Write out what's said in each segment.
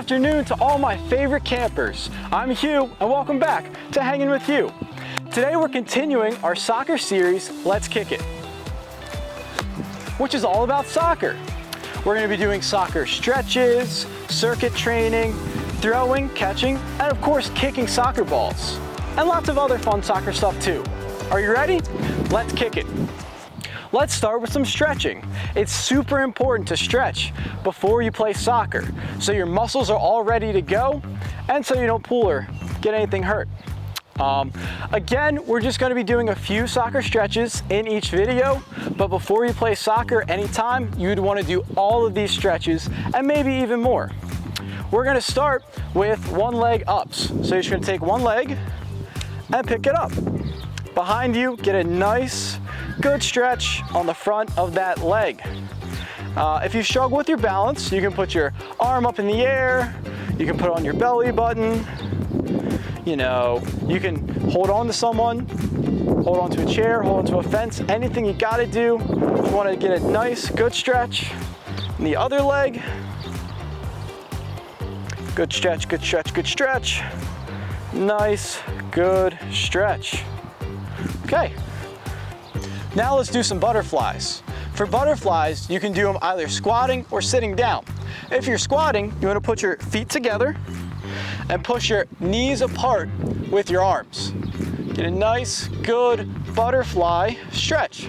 afternoon to all my favorite campers. I'm Hugh and welcome back to Hanging with Hugh. Today we're continuing our soccer series, Let's Kick It, which is all about soccer. We're going to be doing soccer stretches, circuit training, throwing, catching, and of course kicking soccer balls. And lots of other fun soccer stuff too. Are you ready? Let's kick it. Let's start with some stretching. It's super important to stretch before you play soccer, so your muscles are all ready to go and so you don't pull or get anything hurt. Again, we're just going to be doing a few soccer stretches in each video, but before you play soccer anytime, you'd want to do all of these stretches and maybe even more. We're going to start with one leg ups. So you're just going to take one leg and pick it up. Behind you, get a nice, good stretch on the front of that leg. If you struggle with your balance, you can put your arm up in the air, you can put on your belly button, you can hold on to someone, hold on to a chair, hold on to a fence, anything you gotta do. You wanna get a nice, good stretch in the other leg. Good stretch, good stretch, good stretch. Nice, good stretch. Okay, now let's do some butterflies. For butterflies, you can do them either squatting or sitting down. If you're squatting, you want to put your feet together and push your knees apart with your arms. Get a nice, good butterfly stretch.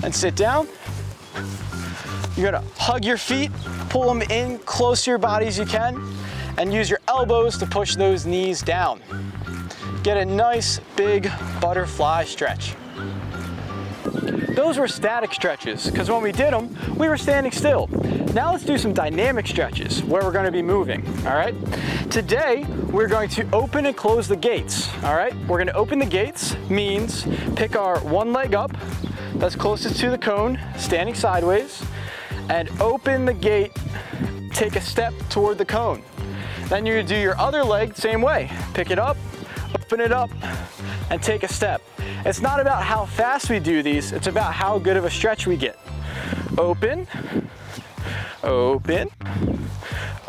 And sit down. You're gonna hug your feet, pull them in close to your body as you can, and use your elbows to push those knees down. Get a nice big butterfly stretch. Those were static stretches because when we did them, we were standing still. Now let's do some dynamic stretches where we're going to be moving, all right? Today, we're going to open and close the gates, all right? We're going to open the gates, means pick our one leg up that's closest to the cone, standing sideways, and open the gate, take a step toward the cone. Then you're going to do your other leg same way. Pick it up, open it up, and take a step. It's not about how fast we do these, it's about how good of a stretch we get. Open, open,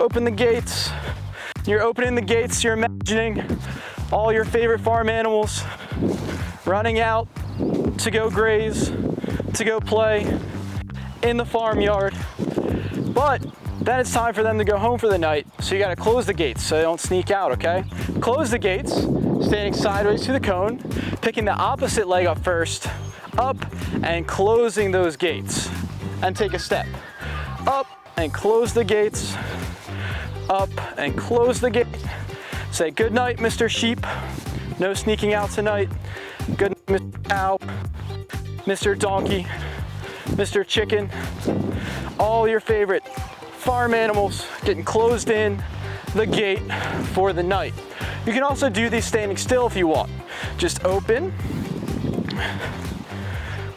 open the gates. You're opening the gates, you're imagining all your favorite farm animals running out to go graze, to go play in the farmyard. But then it's time for them to go home for the night, so you gotta close the gates so they don't sneak out, okay? Close the gates, standing sideways to the cone, picking the opposite leg up first, up and closing those gates. And take a step. Up and close the gates, up and close the gate. Say good night, Mr. Sheep. No sneaking out tonight. Good night, Mr. Cow, Mr. Donkey, Mr. Chicken. All your favorite farm animals getting closed in the gate for the night. You can also do these standing still if you want. Just open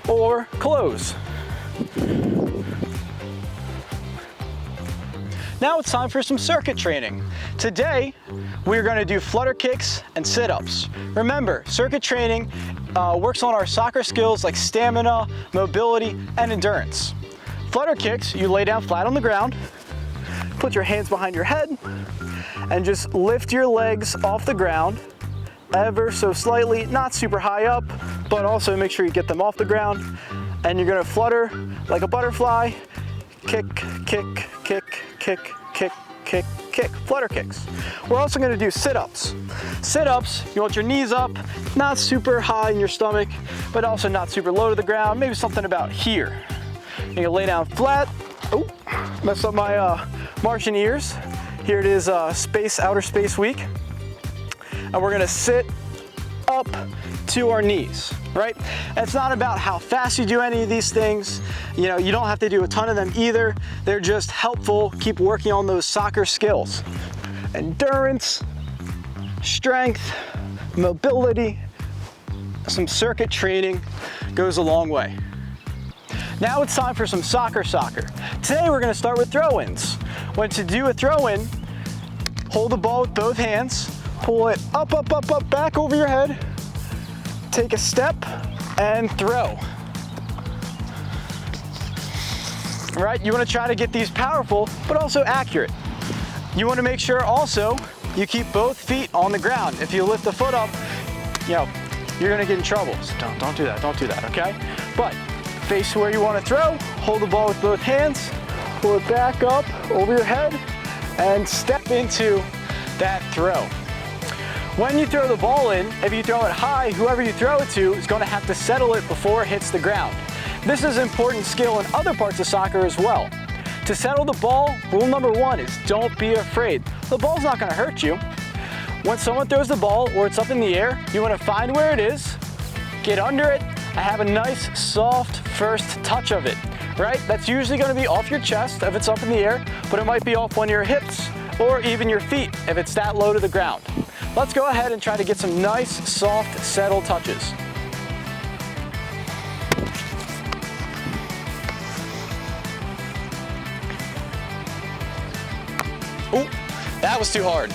or close. Now it's time for some circuit training. Today, we're gonna do flutter kicks and sit-ups. Remember, circuit training works on our soccer skills like stamina, mobility, and endurance. Flutter kicks, you lay down flat on the ground, put your hands behind your head, and just lift your legs off the ground ever so slightly, not super high up, but also make sure you get them off the ground. And you're gonna flutter like a butterfly, kick, kick, kick, kick, kick, kick, kick, flutter kicks. We're also gonna do sit-ups. Sit-ups, you want your knees up, not super high in your stomach, but also not super low to the ground, maybe something about here. You're gonna lay down flat. Oh, messed up my Martian ears. Here it is outer space week. And we're gonna sit up to our knees, right? And it's not about how fast you do any of these things. You don't have to do a ton of them either. They're just helpful. Keep working on those soccer skills. Endurance, strength, mobility, some circuit training goes a long way. Now it's time for some soccer. Today we're gonna start with throw-ins. When to do a throw-in, hold the ball with both hands, pull it up, up, up, up, back over your head, take a step, and throw. right? You want to try to get these powerful, but also accurate. You want to make sure also you keep both feet on the ground. If you lift the foot up, you're going to get in trouble. So don't do that, okay? But face where you want to throw, hold the ball with both hands, pull it back up over your head, and step into that throw. When you throw the ball in, if you throw it high, whoever you throw it to is going to have to settle it before it hits the ground. This is an important skill in other parts of soccer as well. To settle the ball, rule number 1 is don't be afraid. The ball's not going to hurt you. When someone throws the ball or it's up in the air, you want to find where it is, get under it, and have a nice soft first touch of it, right? That's usually going to be off your chest if it's up in the air, but it might be off one of your hips or even your feet if it's that low to the ground. Let's go ahead and try to get some nice, soft, settle touches. Ooh, that was too hard.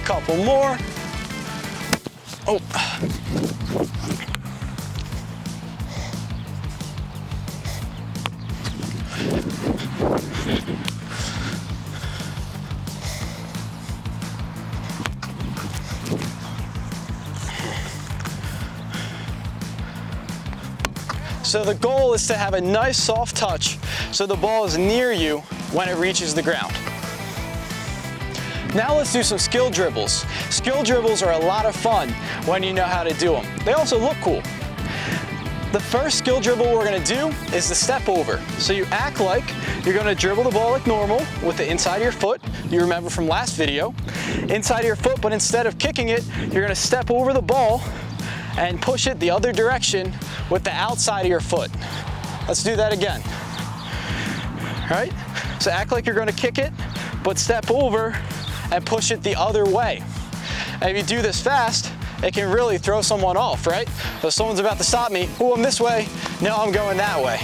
Couple more. Oh. So the goal is to have a nice soft touch so the ball is near you when it reaches the ground. Now let's do some skill dribbles. Skill dribbles are a lot of fun when you know how to do them. They also look cool. The first skill dribble we're going to do is the step over. So you act like you're going to dribble the ball like normal with the inside of your foot. You remember from last video. Inside of your foot, but instead of kicking it, you're going to step over the ball and push it the other direction with the outside of your foot. Let's do that again. All right? So act like you're going to kick it, but step over and push it the other way. And if you do this fast, it can really throw someone off, right? So someone's about to stop me. Oh, I'm this way. No, I'm going that way.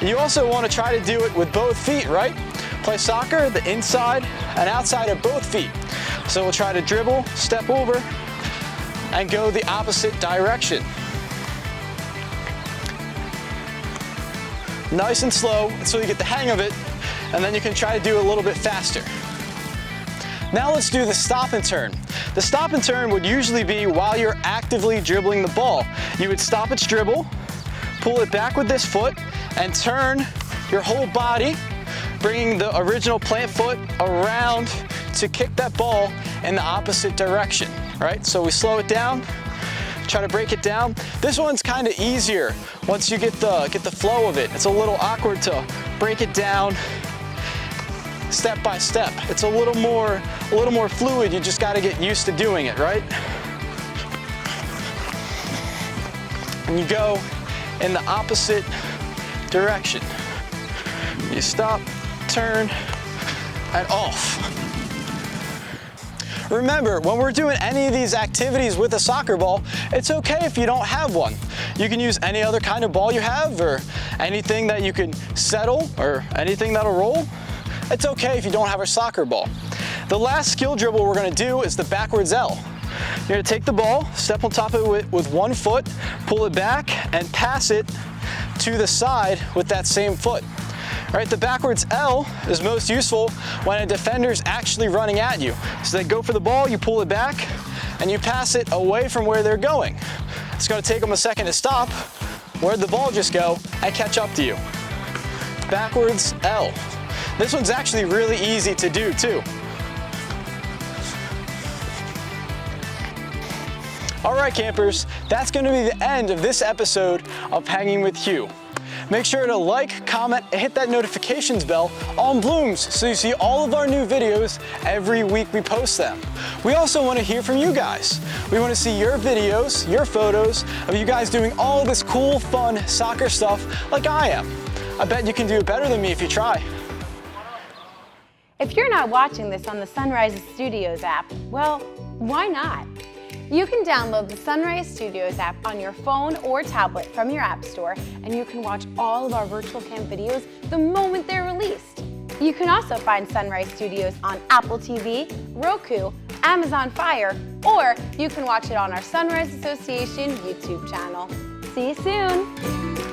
You also want to try to do it with both feet, right? Play soccer, the inside and outside of both feet. So we'll try to dribble, step over, and go the opposite direction. Nice and slow until you get the hang of it, and then you can try to do it a little bit faster. Now let's do the stop and turn. The stop and turn would usually be while you're actively dribbling the ball. You would stop its dribble, pull it back with this foot, and turn your whole body, bringing the original plant foot around to kick that ball in the opposite direction, right? So we slow it down, try to break it down. This one's kind of easier once you get the flow of it. It's a little awkward to break it down step by step. It's a little more fluid. You just got to get used to doing it, right? And you go in the opposite direction. You stop, turn, and off. Remember, when we're doing any of these activities with a soccer ball, it's okay if you don't have one. You can use any other kind of ball you have, or anything that you can settle, or anything that'll roll. It's okay if you don't have a soccer ball. The last skill dribble we're going to do is the backwards L. You're going to take the ball, step on top of it with one foot, pull it back, and pass it to the side with that same foot. All right, the backwards L is most useful when a defender's actually running at you. So they go for the ball, you pull it back, and you pass it away from where they're going. It's going to take them a second to stop, where'd the ball just go, and catch up to you. Backwards L. This one's actually really easy to do too. All right, campers, that's going to be the end of this episode of Hanging with Hugh. Make sure to like, comment, and hit that notifications bell on Blooms so you see all of our new videos every week we post them. We also want to hear from you guys. We want to see your videos, your photos of you guys doing all this cool, fun soccer stuff like I am. I bet you can do it better than me if you try. If you're not watching this on the Sunrise Studios app, well, why not? You can download the Sunrise Studios app on your phone or tablet from your app store, and you can watch all of our virtual camp videos the moment they're released. You can also find Sunrise Studios on Apple TV, Roku, Amazon Fire, or you can watch it on our Sunrise Association YouTube channel. See you soon!